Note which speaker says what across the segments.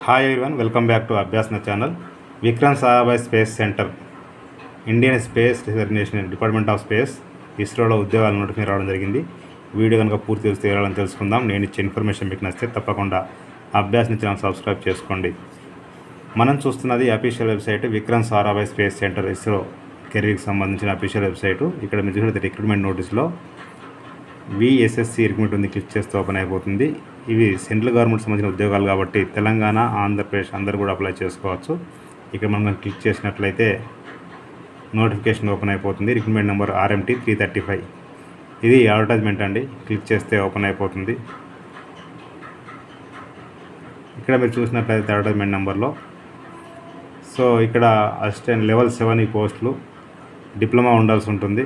Speaker 1: Hi everyone, welcome back to Abhyasana channel. Vikram Sarabhai Space Centre, Indian Space Research Department of Space, ఇస్రోలో ఉద్యోగాలు notification రావడం జరిగింది. Video కనుక పూర్తి తెలియాలని తెలుసుకుందాం. నేను ఇచ్చే ఇన్ఫర్మేషన్ మీకు నచ్చితే తప్పకుండా అభ్యాసన ఛానల్ సబ్స్క్రైబ్ చేసుకోండి. మనం చూస్తున్నది official website Vikram Sarabhai Space Centre, ISRO కెరీర్కి సంబంధించిన అఫీషియల్ వెబ్సైటు. ఇక్కడ మీరు చూసినట్లయితే రిక్రూట్మెంట్ నోటీస్లో విఎస్ఎస్సి రిక్రూట్మెంట్ ఉంది, క్లిక్ చేస్తే ఓపెన్ అయిపోతుంది. ఇవి సెంట్రల్ గవర్నమెంట్ సంబంధించిన ఉద్యోగాలు కాబట్టి తెలంగాణ, ఆంధ్రప్రదేశ్ అందరూ కూడా అప్లై చేసుకోవచ్చు. ఇక్కడ మనం క్లిక్ చేసినట్లయితే నోటిఫికేషన్ ఓపెన్ అయిపోతుంది. Recruitment number RMT 335. ఇది అడ్వర్టైజ్మెంట్ అండి. క్లిక్ చేస్తే ఓపెన్ అయిపోతుంది. ఇక్కడ మీరు చూసినట్లయితే అడ్వర్టైజ్మెంట్ నెంబర్లో సో ఇక్కడ అసిస్టెంట్ లెవెల్ 7 ఈ పోస్టులు, డిప్లొమా ఉండాల్సి ఉంటుంది.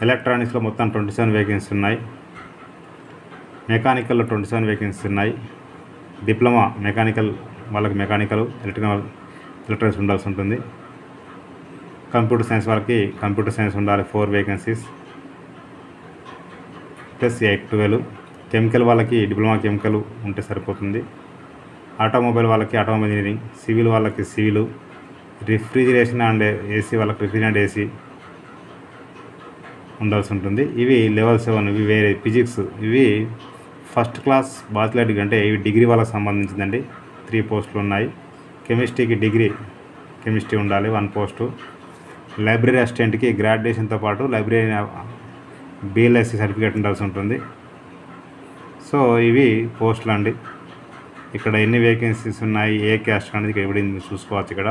Speaker 1: ఎలక్ట్రానిక్స్లో మొత్తం 27 వేకెన్సీ ఉన్నాయి. మెకానికల్లో 27 వేకెన్సీ ఉన్నాయి. డిప్లొమా మెకానికల్ వాళ్ళకి మెకానికల్, ఎలక్ట్రానిక్స్ ఉండాల్సి ఉంటుంది. కంప్యూటర్ సైన్స్ వాళ్ళకి కంప్యూటర్ సైన్స్ ఉండాలి, 4 వేకెన్సీస్ ప్లస్ 8-12. కెమికల్ వాళ్ళకి డిప్లొమా కెమికల్ ఉంటే సరిపోతుంది. ఆటోమొబైల్ వాళ్ళకి ఆటోమొబైల్ ఇంజనీరింగ్, సివిల్ వాళ్ళకి సివిల్, రిఫ్రిజిరేషన్ అండ్ ఏసీ వాళ్ళకి రిఫ్రిజిరేషన్ అండ్ ఏసీ ఉండాల్సి ఉంటుంది. ఇవి లెవెల్ 7. ఇవి వేరే. ఫిజిక్స్ ఇవి ఫస్ట్ క్లాస్ బ్యాచిలర్ డిగ్రీ, అంటే ఇవి డిగ్రీ వాళ్ళకి సంబంధించిందండి. 3 పోస్టులు ఉన్నాయి. కెమిస్ట్రీకి డిగ్రీ కెమిస్ట్రీ ఉండాలి, 1 పోస్టు. లైబ్రరీ అసిస్టెంట్కి గ్రాడ్యుయేషన్తో పాటు లైబ్రరీ BLSC సర్టిఫికేట్ ఉండాల్సి ఉంటుంది. సో ఇవి పోస్టులు అండి. ఇక్కడ ఎన్ని వేకెన్సీస్ ఉన్నాయి, ఏ క్యాస్ట్ అనేది ఇక్కడ ఇవ్వడింది చూసుకోవచ్చు ఇక్కడ.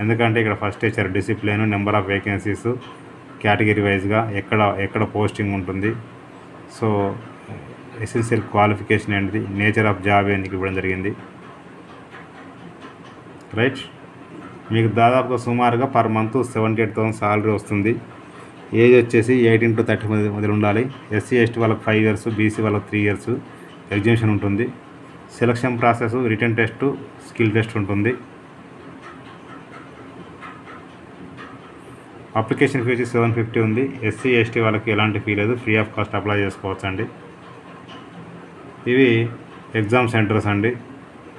Speaker 1: ఎందుకంటే ఇక్కడ ఫస్ట్ ఇచ్చారు discipline, number of vacancies, category వైజ్గా ఎక్కడ పోస్టింగ్ ఉంటుంది. సో ఎసెన్షియల్ క్వాలిఫికేషన్ ఏంటిది, నేచర్ ఆఫ్ జాబ్ ఏంటి ఇవ్వడం జరిగింది. రైట్, మీకు దాదాపుగా సుమారుగా పర్ మంత్ 78,000 సాలరీ వస్తుంది. ఏజ్ వచ్చేసి 18 to 30 మధ్య ఉండాలి. SC ST వాళ్ళకి 5 years, BC వాళ్ళకి 3 years ఎగ్జామినేషన్ ఉంటుంది. Selection process written test, skill test ఉంటుంది. అప్లికేషన్ ఫీజు 750 ఉంది. SC ST వాళ్ళకి ఎలాంటి ఫీ లేదు, ఫ్రీ ఆఫ్ కాస్ట్ అప్లై చేసుకోవచ్చు అండి. ఇవి ఎగ్జామ్ సెంటర్స్ అండి.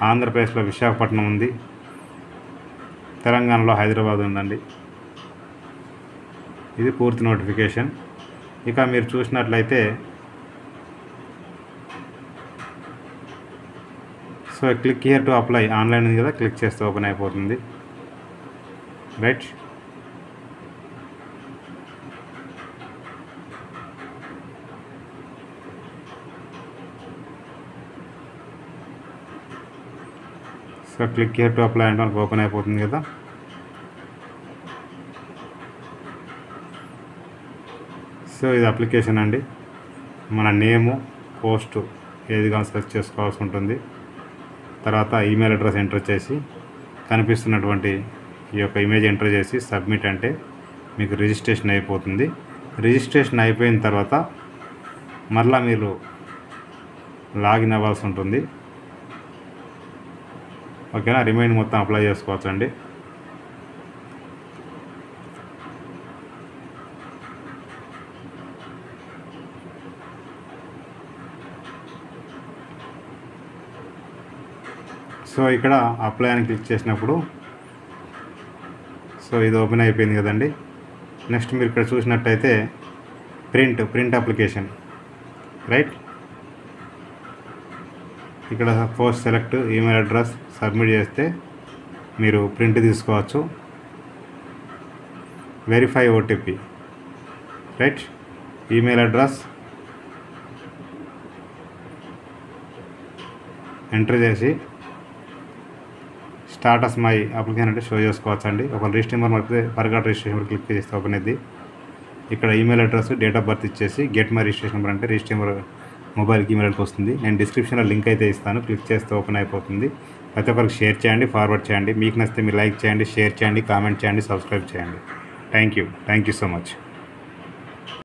Speaker 1: ఆంధ్రప్రదేశ్లో విశాఖపట్నం ఉంది, తెలంగాణలో హైదరాబాద్ ఉందండి. ఇది పూర్తి నోటిఫికేషన్. ఇక మీరు చూసినట్లయితే so click here to apply, online ఉంది కదా, క్లిక్ చేస్తే ఓపెన్ అయిపోతుంది. Right, so click here to apply అంటే మనకు ఓపెన్ అయిపోతుంది కదా. సో ఇది అప్లికేషన్ అండి. మన నేము, పోస్టు ఏది కానీ సెలెక్ట్ చేసుకోవాల్సి ఉంటుంది. తర్వాత ఈమెయిల్ అడ్రస్ ఎంటర్ చేసి కనిపిస్తున్నటువంటి ఈ యొక్క ఇమేజ్ ఎంటర్ చేసి సబ్మిట్ అంటే మీకు రిజిస్ట్రేషన్ అయిపోతుంది. రిజిస్ట్రేషన్ అయిపోయిన తర్వాత మరలా మీరు లాగిన్ అవ్వాల్సి ఉంటుంది. ఓకేనా, రిమైండ్ మొత్తం అప్లై చేసుకోవచ్చు అండి. సో ఇక్కడ అప్లై అని క్లిక్ చేసినప్పుడు సో ఇది ఓపెన్ అయిపోయింది కదండి. నెక్స్ట్ మీరు ఇక్కడ చూసినట్టయితే ప్రింట్ అప్లికేషన్. రైట్, ఇక్కడ post select email address submit చేస్తే మీరు ప్రింట్ తీసుకోవచ్చు. Verify OTP. Right, email address enter చేసి స్టాటస్ మై అప్లికేషన్ అంటే షో చేసుకోవచ్చు అండి. ఒక రిజిస్టర్ నెంబర్ అయితే ఫర్గాట్ రిజిస్ట్రేషన్ క్లిక్ చేస్తే ఓపెన్ అయింది. ఇక్కడ email address, date of birth ఇచ్చేసి గెట్ మై రిజిస్ట్రేషన్ నెంబర్ అంటే రిజిస్టర్ నెంబర్ మొబైల్కి ఈమెయిల్కి వస్తుంది. నేను డిస్క్రిప్షన్లో లింక్ అయితే ఇస్తాను, క్లిక్ చేస్తే ఓపెన్ అయిపోతుంది. ప్రతి ఒక్కరికి షేర్ చేయండి, ఫార్వర్డ్ చేయండి. మీకు నచ్చితే మీరు లైక్ చేయండి, షేర్ చేయండి, కామెంట్ చేయండి, సబ్స్క్రైబ్ చేయండి. Thank you so much.